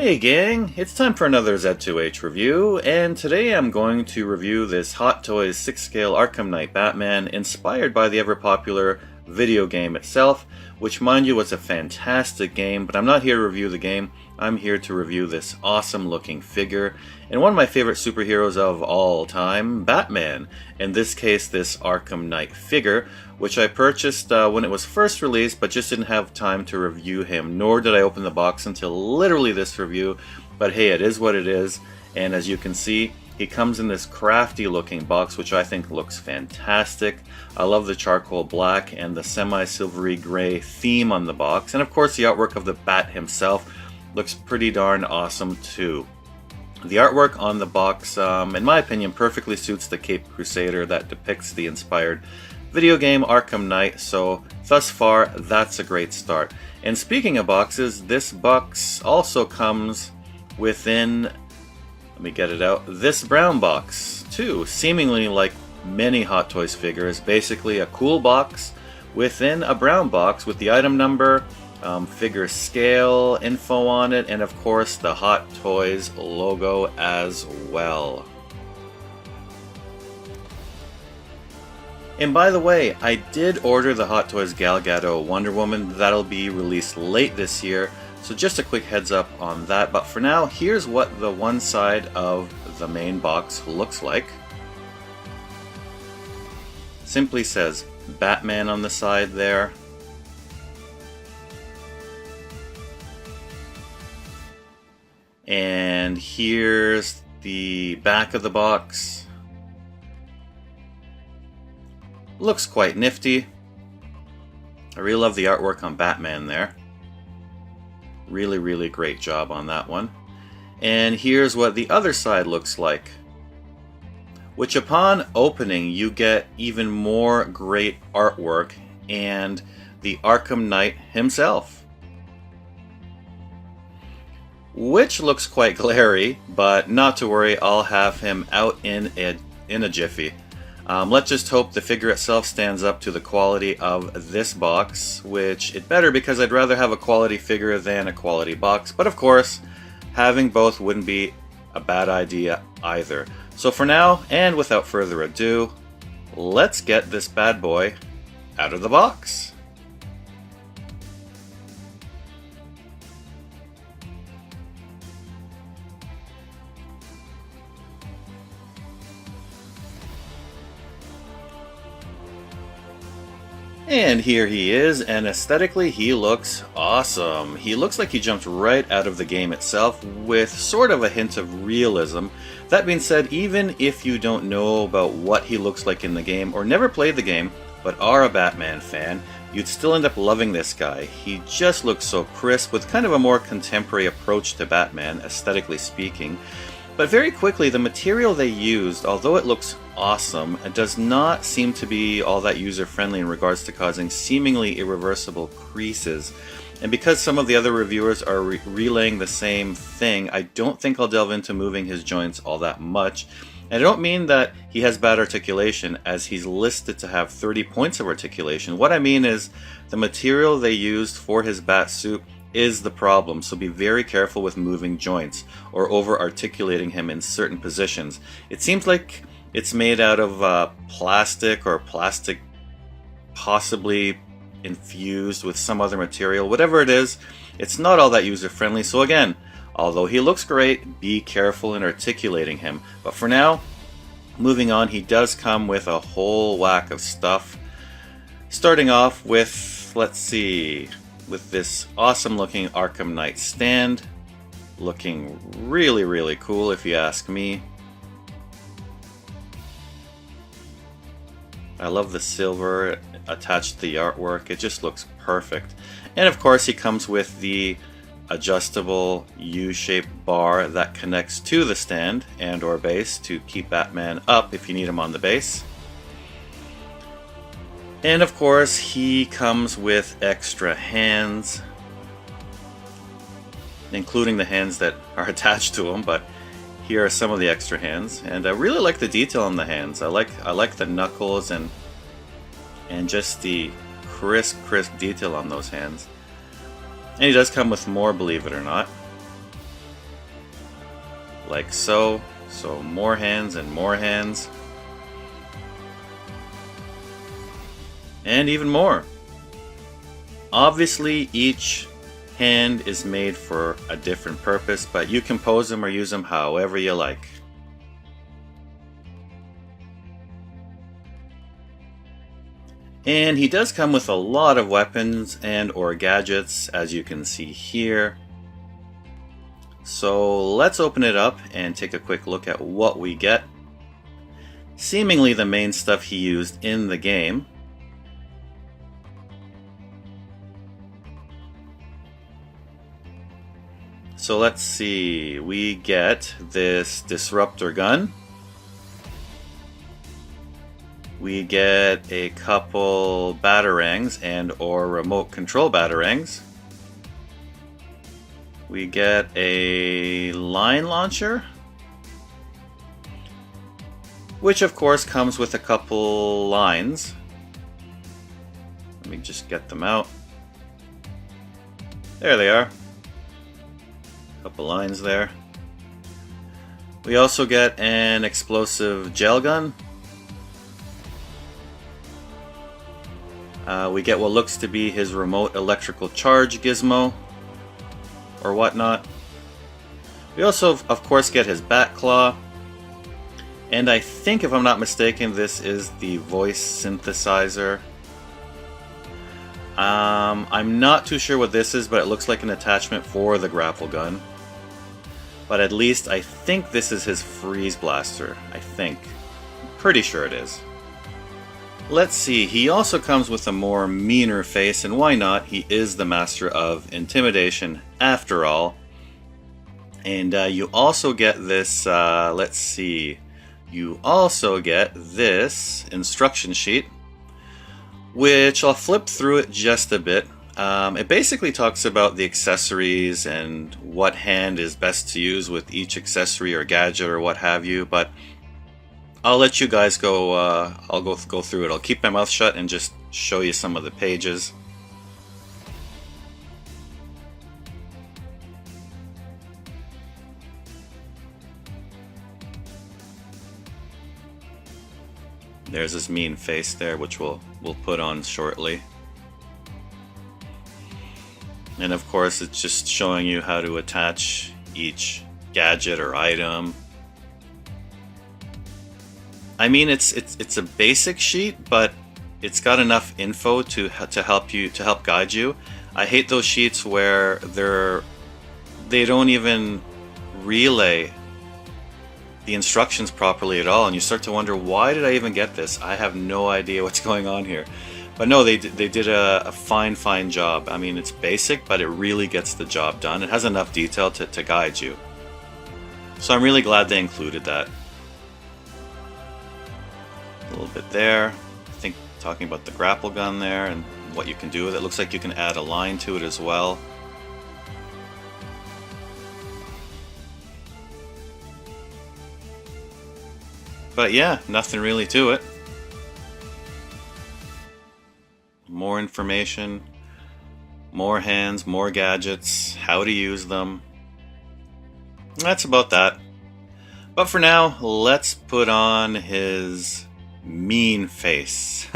Hey gang, it's time for another Z2H review, and today I'm going to review this Hot Toys 6-scale Arkham Knight Batman inspired by the ever-popular video game itself, which mind you was a fantastic game, but I'm not here to review the game, I'm here to review this awesome looking figure, and one of my favorite superheroes of all time, Batman, in this case this Arkham Knight figure, which I purchased when it was first released, but just didn't have time to review him, nor did I open the box until literally this review, but hey, it is what it is, and as you can see, he comes in this crafty looking box, which I think looks fantastic. I love the charcoal black and the semi-silvery gray theme on the box, and of course the artwork of the Bat himself looks pretty darn awesome too. The artwork on the box, in my opinion, perfectly suits the Caped Crusader that depicts the inspired video game Arkham Knight, so thus far that's a great start. And speaking of boxes, this box also comes within, let me get it out, this brown box too, seemingly like many Hot Toys figures, basically a cool box within a brown box with the item number, figure scale info on it, and of course the Hot Toys logo as well. And by the way, I did order the Hot Toys Gal Gadot Wonder Woman. That'll be released late this year, so just a quick heads up on that. But for now, here's what the one side of the main box looks like. Simply says Batman on the side there. And here's the back of the box. Looks quite nifty. I really love the artwork on Batman there. Really great job on that one. And here's what the other side looks like, which upon opening you get even more great artwork and the Arkham Knight himself, which looks quite glary, but not to worry, I'll have him out in a jiffy. Let's just hope the figure itself stands up to the quality of this box, which it better, because I'd rather have a quality figure than a quality box, but of course, having both wouldn't be a bad idea either. So for now, and without further ado, let's get this bad boy out of the box. And here he is, and aesthetically he looks awesome. He looks like he jumped right out of the game itself with sort of a hint of realism. That being said, even if you don't know about what he looks like in the game or never played the game but are a Batman fan, you'd still end up loving this guy. He just looks so crisp with kind of a more contemporary approach to Batman, aesthetically speaking. But very quickly, the material they used, although it looks awesome, it does not seem to be all that user-friendly in regards to causing seemingly irreversible creases. And because some of the other reviewers are relaying the same thing, I don't think I'll delve into moving his joints all that much. And I don't mean that he has bad articulation, as he's listed to have 30 points of articulation. What I mean is the material they used for his bat suit is the problem, so be very careful with moving joints or over articulating him in certain positions. It seems like it's made out of plastic, or plastic possibly infused with some other material. Whatever it is, it's not all that user friendly, so again, although he looks great, be careful in articulating him. But for now, moving on, he does come with a whole whack of stuff, starting off with, let's see, with this awesome looking Arkham Knight stand, looking really cool if you ask me. I love the silver attached to the artwork, it just looks perfect. And of course he comes with the adjustable U-shaped bar that connects to the stand and or base to keep Batman up if you need him on the base. And of course, he comes with extra hands, including the hands that are attached to him, but here are some of the extra hands. And I really like the detail on the hands. I like the knuckles and just the crisp detail on those hands. And he does come with more, believe it or not. like so. So more hands and more hands. And even more. Obviously, each hand is made for a different purpose, but you can pose them or use them however you like. And he does come with a lot of weapons and or gadgets, as you can see here. So let's open it up and take a quick look at what we get. Seemingly the main stuff he used in the game. So let's see, we get this disruptor gun. We get a couple batarangs and or remote control batarangs. We get a line launcher, which of course comes with a couple lines. Let me just get them out. There they are. Couple lines there. We also get an explosive gel gun. We get what looks to be his remote electrical charge gizmo or whatnot. We also, of course, get his bat claw. And I think, if I'm not mistaken, this is the voice synthesizer. I'm not too sure what this is, but it looks like an attachment for the grapple gun. But at least I think this is his freeze blaster. I think. I'm pretty sure it is. Let's see, he also comes with a more meaner face, and why not? He is the master of intimidation, after all. And you also get this, let's see, you also get this instruction sheet, which I'll flip through it just a bit. It basically talks about the accessories and what hand is best to use with each accessory or gadget or what have you, but I'll let you guys go, I'll go through it. I'll keep my mouth shut and just show you some of the pages. There's this mean face there, which we'll put on shortly. And of course, it's just showing you how to attach each gadget or item. I mean, it's a basic sheet, but it's got enough info to help guide you. I hate those sheets where they don't even relay the instructions properly at all, and you start to wonder, why did I even get this? I have no idea what's going on here. But no, they did a fine job. I mean, it's basic, but it really gets the job done. It has enough detail to guide you. So I'm really glad they included that. A little bit there. I think talking about the grapple gun there and what you can do with it. Looks like you can add a line to it as well. But yeah, nothing really to it. More information, more hands, more gadgets, how to use them. That's about that. But for now, let's put on his mean face.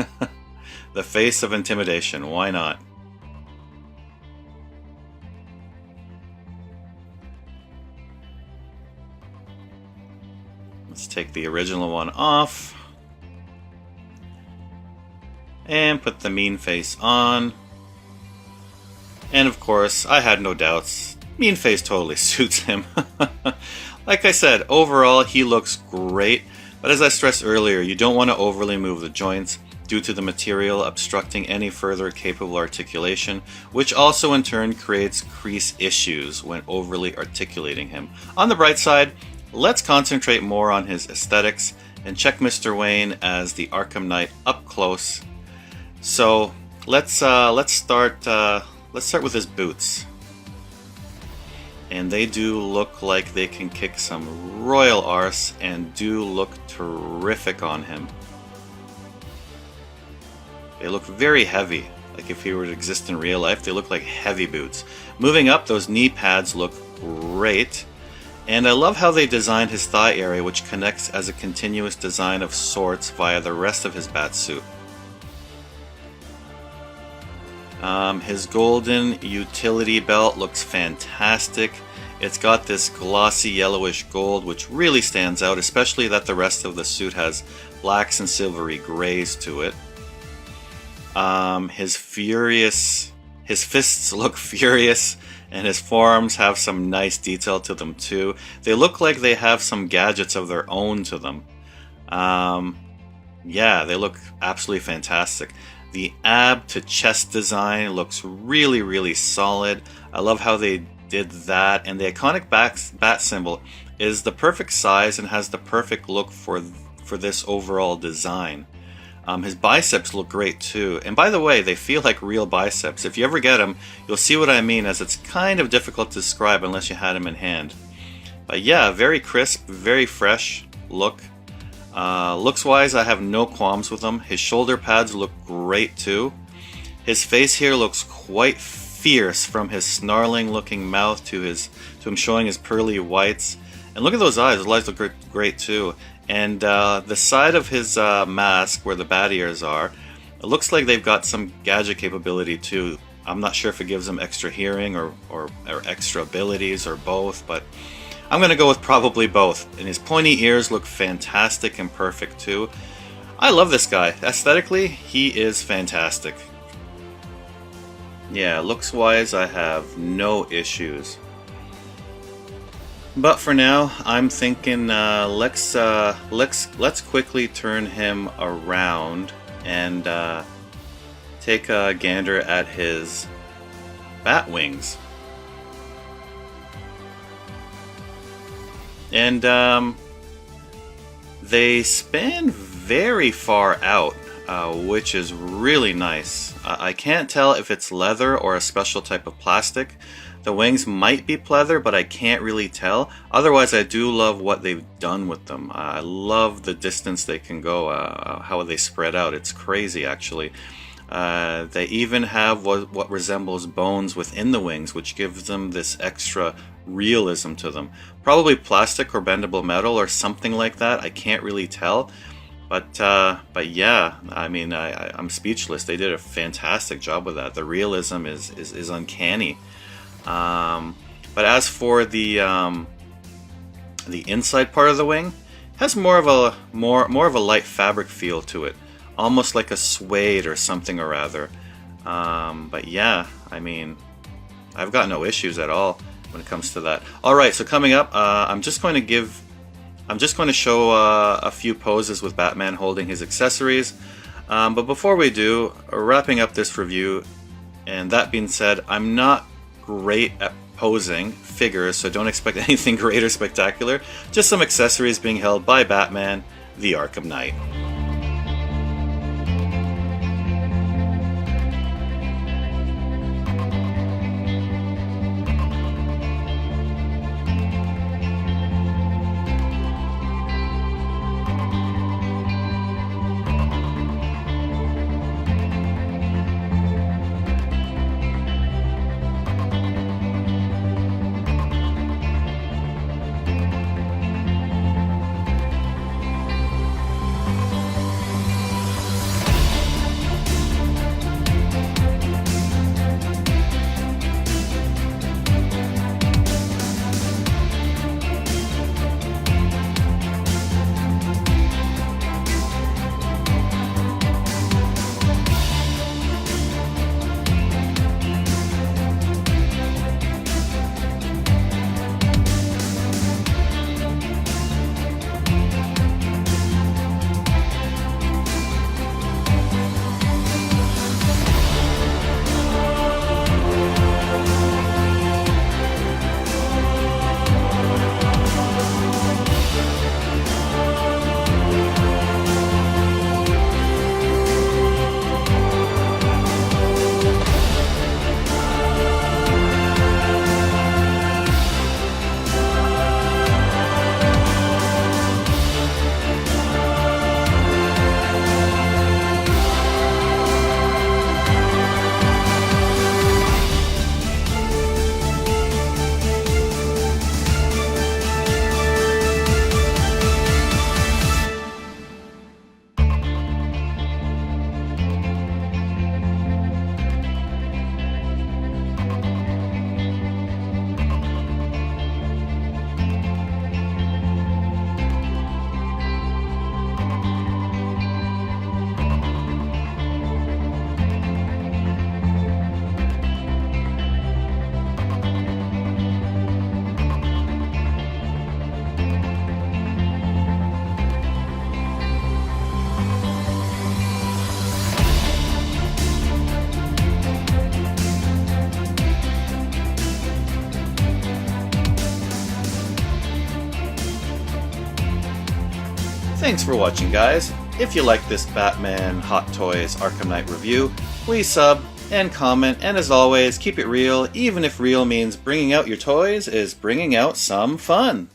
The face of intimidation, why not? Let's take the original one off. And put the mean face on. And of course, I had no doubts. Mean face totally suits him. Like I said, overall he looks great. But as I stressed earlier, you don't want to overly move the joints due to the material obstructing any further capable articulation, which also in turn creates crease issues when overly articulating him. On the bright side, let's concentrate more on his aesthetics and check Mr. Wayne as the Arkham Knight up close. So let's start with his boots. And they do look like they can kick some royal arse and do look terrific on him. They look very heavy, like if he were to exist in real life, they look like heavy boots. Moving up, those knee pads look great. And I love how they designed his thigh area, which connects as a continuous design of sorts via the rest of his bat suit. His golden utility belt looks fantastic. It's got this glossy yellowish gold, which really stands out, especially that the rest of the suit has blacks and silvery grays to it. His fists look furious, and his forearms have some nice detail to them too. They look like they have some gadgets of their own to them. Yeah, they look absolutely fantastic. The ab to chest design looks really, really solid. I love how they did that, and the iconic bat symbol is the perfect size and has the perfect look for this overall design. His biceps look great too, and by the way, they feel like real biceps. If you ever get them, you'll see what I mean, as it's kind of difficult to describe unless you had them in hand. But yeah, very crisp, very fresh look. Looks wise, I have no qualms with him. His shoulder pads look great too. His face here looks quite fierce, from his snarling looking mouth to him showing his pearly whites. And look at those eyes, those eyes look great too. And the side of his mask, where the bat ears are, it looks like they've got some gadget capability too. I'm not sure if it gives him extra hearing or extra abilities or both, but I'm going to go with probably both. And his pointy ears look fantastic and perfect too. I love this guy. Aesthetically, he is fantastic. Yeah, looks wise, I have no issues. But for now, I'm thinking let's quickly turn him around and take a gander at his bat wings. And they span very far out, which is really nice. I can't tell if it's leather or a special type of plastic. The wings might be pleather, but I can't really tell. Otherwise, I do love what they've done with them. I love the distance they can go, how they spread out. It's crazy, actually. They even have what resembles bones within the wings, which gives them this extra realism to them. Probably plastic or bendable metal or something like that. I can't really tell. But yeah, I mean, I'm speechless. They did a fantastic job with that. The realism is uncanny. But as for the inside part of the wing, it has more of a light fabric feel to it, almost like a suede or something or rather. But yeah, I mean, I've got no issues at all when it comes to that. All right, so coming up, I'm just going to show a few poses with Batman holding his accessories. But before we do, wrapping up this review, and that being said, I'm not great at posing figures, so don't expect anything great or spectacular. Just some accessories being held by Batman, the Arkham Knight. Thanks for watching, guys. If you like this Batman Hot Toys Arkham Knight review, please sub and comment, and as always, keep it real, even if real means bringing out your toys is bringing out some fun.